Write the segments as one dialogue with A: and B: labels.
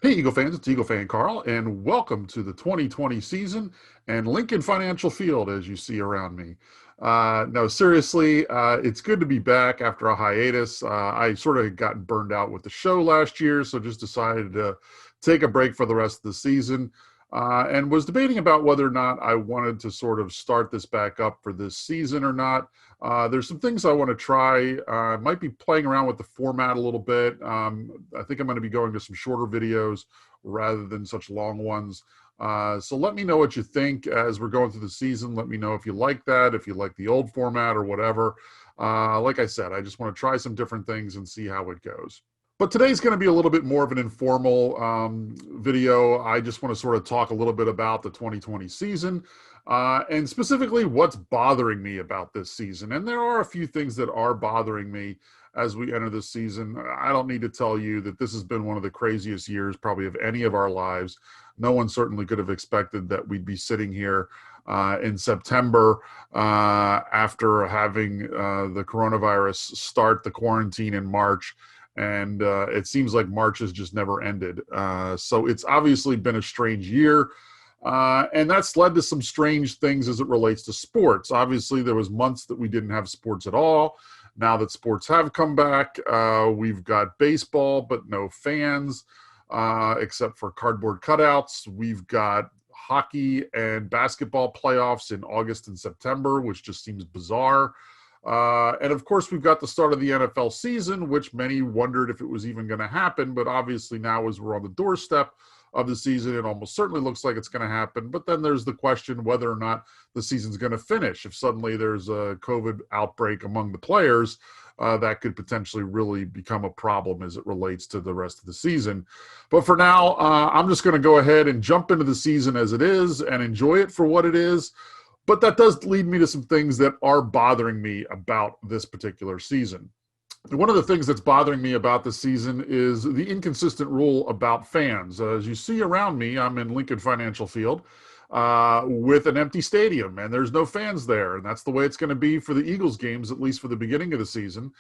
A: Hey, Eagle fans, it's EaglefanKarl, and welcome to the 2020 season and Lincoln Financial Field, as you see around me. No, seriously, it's good to be back after a hiatus. I sort of got burned out with the show last year, so just decided to take a break for the rest of the season and was debating about whether or not I wanted to sort of start this back up for this season or not. There's some things I want to try. I might be playing around with the format a little bit. I think I'm going to be going to some shorter videos rather than such long ones. So let me know what you think as we're going through the season. Let me know if you like that, if you like the old format or whatever. Like I said, I just want to try some different things and see how it goes. But today's going to be a little bit more of an informal video. I just want to sort of talk a little bit about the 2020 season and specifically what's bothering me about this season. And there are a few things that are bothering me as we enter this season. I don't need to tell you that this has been one of the craziest years probably of any of our lives. No one certainly could have expected that we'd be sitting here in September after having the coronavirus start the quarantine in March. And it seems like March has just never ended. So it's obviously been a strange year. And that's led to some strange things as it relates to sports. Obviously, there was months that we didn't have sports at all. Now that sports have come back, we've got baseball, but no fans, except for cardboard cutouts. We've got hockey and basketball playoffs in August and September, which just seems bizarre. And of course, we've got the start of the NFL season, which many wondered if it was even going to happen. But obviously now, as we're on the doorstep of the season, it almost certainly looks like it's going to happen. But then there's the question whether or not the season's going to finish. If suddenly there's a COVID outbreak among the players, that could potentially really become a problem as it relates to the rest of the season. But for now, I'm just going to go ahead and jump into the season as it is and enjoy it for what it is. But that does lead me to some things that are bothering me about this particular season. One of the things that's bothering me about this season is the inconsistent rule about fans. As you see around me, I'm in Lincoln Financial Field with an empty stadium, and there's no fans there. And that's the way it's going to be for the Eagles games, at least for the beginning of the season.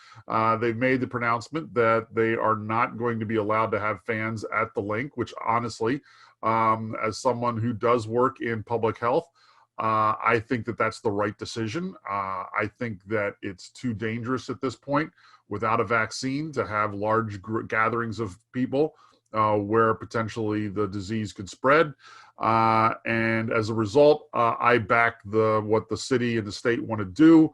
A: They've made the pronouncement that they are not going to be allowed to have fans at the link, which honestly, as someone who does work in public health, I think that that's the right decision. I think that it's too dangerous at this point without a vaccine to have large gatherings of people where potentially the disease could spread. And as a result, I back what the city and the state want to do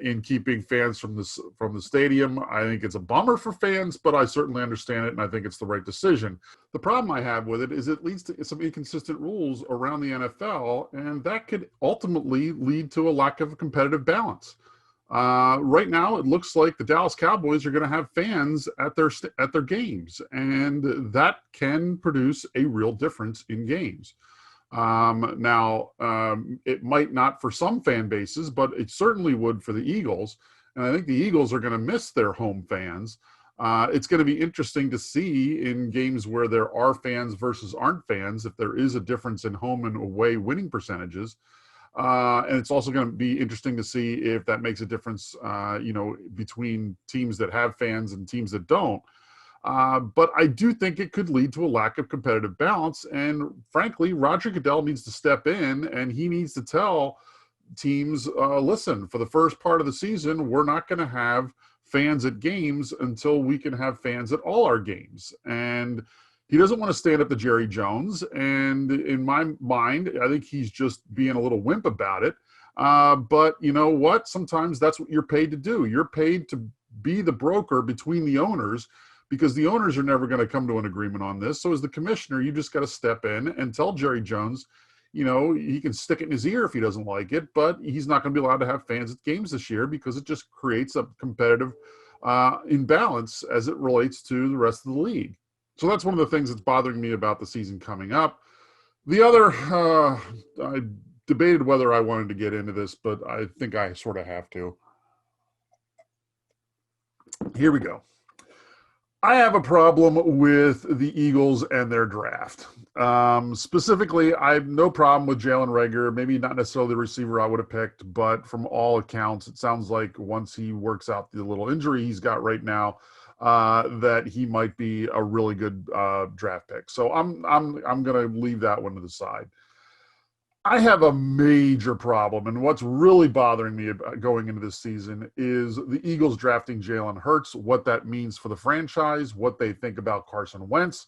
A: in keeping fans from the stadium. I think it's a bummer for fans, but I certainly understand it, and I think it's the right decision. The problem I have with it is it leads to some inconsistent rules around the NFL, and that could ultimately lead to a lack of competitive balance. Right now, it looks like the Dallas Cowboys are going to have fans at their games, and that can produce a real difference in games. Now, it might not for some fan bases, but it certainly would for the Eagles. And I think the Eagles are going to miss their home fans. It's going to be interesting to see in games where there are fans versus aren't fans, if there is a difference in home and away winning percentages. And it's also going to be interesting to see if that makes a difference, between teams that have fans and teams that don't. But I do think it could lead to a lack of competitive balance. And frankly, Roger Goodell needs to step in, and he needs to tell teams, listen, for the first part of the season, we're not going to have fans at games until we can have fans at all our games. And he doesn't want to stand up to Jerry Jones. And in my mind, I think he's just being a little wimp about it. But you know what? Sometimes that's what you're paid to do. You're paid to be the broker between the owners, because the owners are never going to come to an agreement on this. So as the commissioner, you just got to step in and tell Jerry Jones, he can stick it in his ear if he doesn't like it, but he's not going to be allowed to have fans at games this year because it just creates a competitive imbalance as it relates to the rest of the league. So that's one of the things that's bothering me about the season coming up. The other, I debated whether I wanted to get into this, but I think I sort of have to. Here we go. I have a problem with the Eagles and their draft. Specifically, I have no problem with Jalen Reagor, maybe not necessarily the receiver I would have picked, but from all accounts, it sounds like once he works out the little injury he's got right now, that he might be a really good draft pick. So I'm going to leave that one to the side. I have a major problem, and what's really bothering me going into this season is the Eagles drafting Jalen Hurts, what that means for the franchise, what they think about Carson Wentz,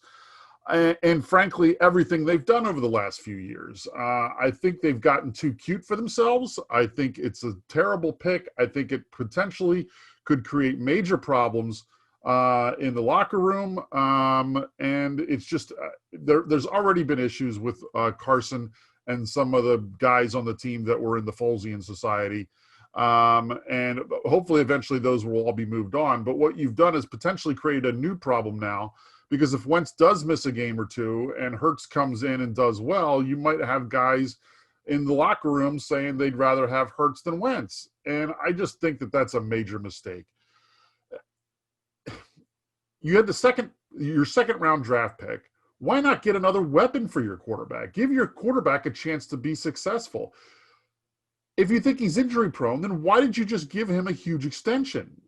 A: and frankly, everything they've done over the last few years. I think they've gotten too cute for themselves. I think it's a terrible pick. I think it potentially could create major problems in the locker room. And it's just there's already been issues with Carson and some of the guys on the team that were in the Folesian Society. And hopefully eventually those will all be moved on. But what you've done is potentially create a new problem now, because if Wentz does miss a game or two and Hurts comes in and does well, you might have guys in the locker room saying they'd rather have Hurts than Wentz. And I just think that that's a major mistake. You had your second round draft pick. Why not get another weapon for your quarterback? Give your quarterback a chance to be successful. If you think he's injury prone, then why did you just give him a huge extension?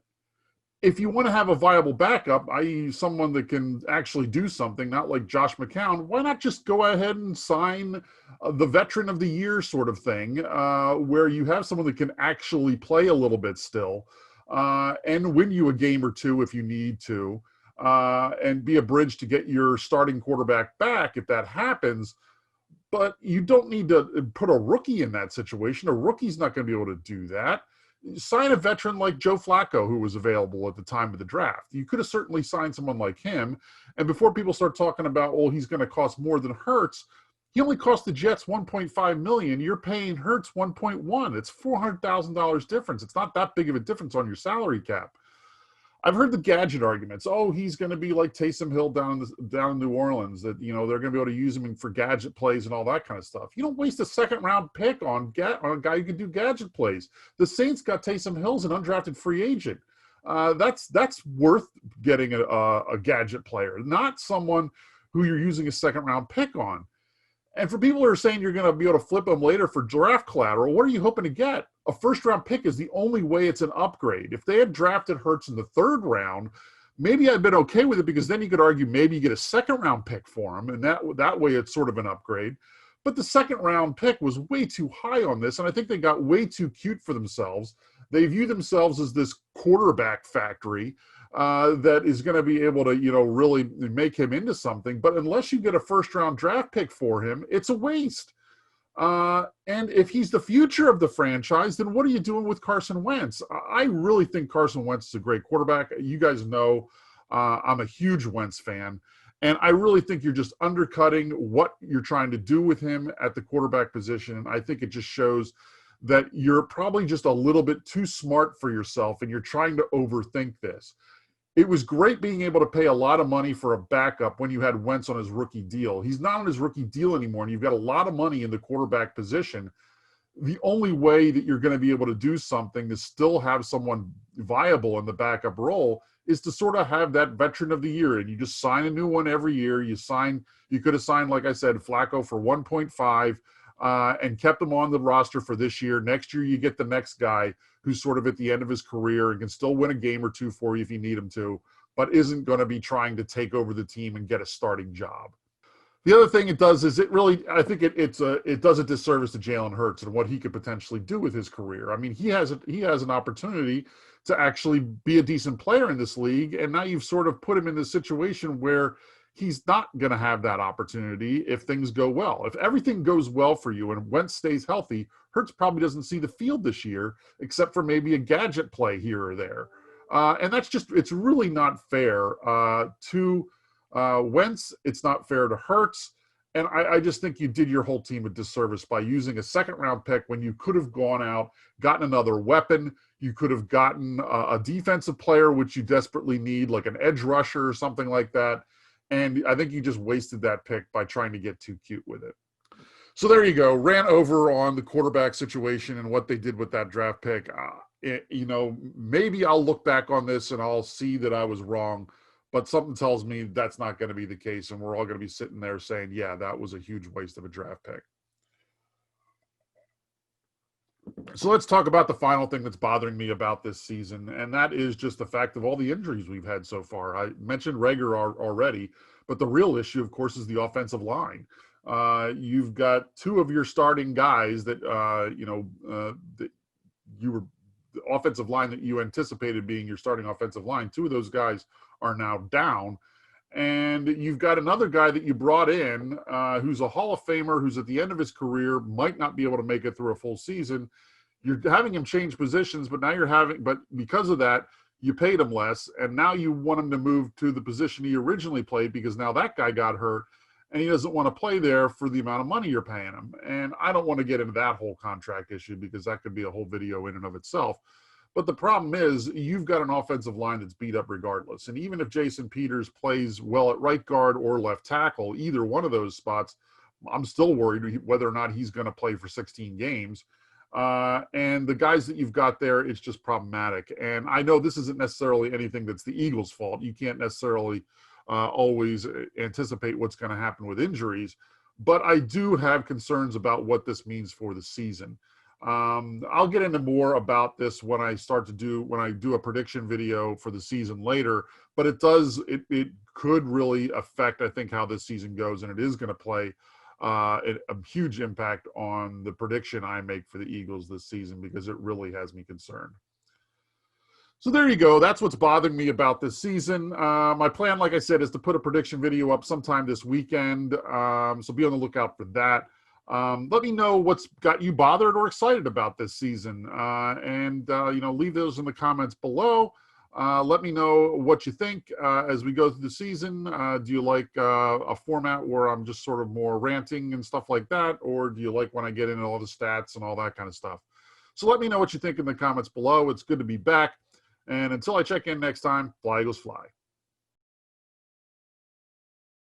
A: If you want to have a viable backup, i.e. someone that can actually do something, not like Josh McCown, why not just go ahead and sign the veteran of the year sort of thing, where you have someone that can actually play a little bit still and win you a game or two if you need to, and be a bridge to get your starting quarterback back if that happens. But you don't need to put a rookie in that situation. A rookie's not going to be able to do that. Sign a veteran like Joe Flacco, who was available at the time of the draft. You could have certainly signed someone like him. And before people start talking about, oh, he's going to cost more than Hurts, he only cost the Jets $1.5 million. You're paying Hurts $1.1. It's $400,000 difference. It's not that big of a difference on your salary cap. I've heard the gadget arguments. Oh, he's going to be like Taysom Hill down in New Orleans, that, you know, they're going to be able to use him for gadget plays and all that kind of stuff. You don't waste a second round pick on a guy who can do gadget plays. The Saints got Taysom Hill as an undrafted free agent. That's worth getting a gadget player, not someone who you're using a second round pick on. And for people who are saying you're going to be able to flip them later for draft collateral, what are you hoping to get? A first-round pick is the only way it's an upgrade. If they had drafted Hurts in the third round, maybe I'd been okay with it, because then you could argue maybe you get a second-round pick for him, and that way it's sort of an upgrade. But the second-round pick was way too high on this, and I think they got way too cute for themselves. They view themselves as this quarterback factory that is going to be able to, really make him into something. But unless you get a first-round draft pick for him, it's a waste. And if he's the future of the franchise, then what are you doing with Carson Wentz? I really think Carson Wentz is a great quarterback. You guys know I'm a huge Wentz fan. And I really think you're just undercutting what you're trying to do with him at the quarterback position. And I think it just shows that you're probably just a little bit too smart for yourself, and you're trying to overthink this. It was great being able to pay a lot of money for a backup when you had Wentz on his rookie deal. He's not on his rookie deal anymore, and you've got a lot of money in the quarterback position. The only way that you're going to be able to do something to still have someone viable in the backup role is to sort of have that veteran of the year, and you just sign a new one every year. You could have signed, like I said, Flacco for 1.5 and kept him on the roster for this year. Next year, you get the next guy who's sort of at the end of his career and can still win a game or two for you if you need him to, but isn't going to be trying to take over the team and get a starting job. The other thing it does is I think it does a disservice to Jalen Hurts and what he could potentially do with his career. I mean, he has an opportunity to actually be a decent player in this league, and now you've sort of put him in this situation where he's not going to have that opportunity if things go well. If everything goes well for you and Wentz stays healthy, Hurts probably doesn't see the field this year, except for maybe a gadget play here or there. And it's really not fair to Wentz. It's not fair to Hurts. And I just think you did your whole team a disservice by using a second-round pick when you could have gone out, gotten another weapon. You could have gotten a defensive player, which you desperately need, like an edge rusher or something like that. And I think you just wasted that pick by trying to get too cute with it. So there you go. Ran over on the quarterback situation and what they did with that draft pick. Maybe I'll look back on this and I'll see that I was wrong, but something tells me that's not going to be the case. And we're all going to be sitting there saying, yeah, that was a huge waste of a draft pick. So let's talk about the final thing that's bothering me about this season, and that is just the fact of all the injuries we've had so far. I mentioned Rager already, but the real issue, of course, is the offensive line. You've got two of your starting guys that that you were the offensive line that you anticipated being your starting offensive line. Two of those guys are now down. And you've got another guy that you brought in who's a Hall of Famer, who's at the end of his career, might not be able to make it through a full season. You're having him change positions, but but because of that, you paid him less. And now you want him to move to the position he originally played because now that guy got hurt and he doesn't want to play there for the amount of money you're paying him. And I don't want to get into that whole contract issue because that could be a whole video in and of itself. But the problem is you've got an offensive line that's beat up regardless. And even if Jason Peters plays well at right guard or left tackle, either one of those spots, I'm still worried whether or not he's going to play for 16 games. And the guys that you've got there, it's just problematic. And I know this isn't necessarily anything that's the Eagles' fault. You can't necessarily always anticipate what's going to happen with injuries. But I do have concerns about what this means for the season. I'll get into more about this when I do a prediction video for the season later, but it could really affect, I think, how this season goes, and it is going to play a huge impact on the prediction I make for the Eagles this season because it really has me concerned. So there you go. That's what's bothering me about this season. My plan, like I said, is to put a prediction video up sometime this weekend, so be on the lookout for that. Let me know what's got you bothered or excited about this season, and leave those in the comments below. Let me know what you think as we go through the season. Do you like a format where I'm just sort of more ranting and stuff like that, or do you like when I get into all the stats and all that kind of stuff? So let me know what you think in the comments below. It's good to be back, and until I check in next time, fly Eagles fly.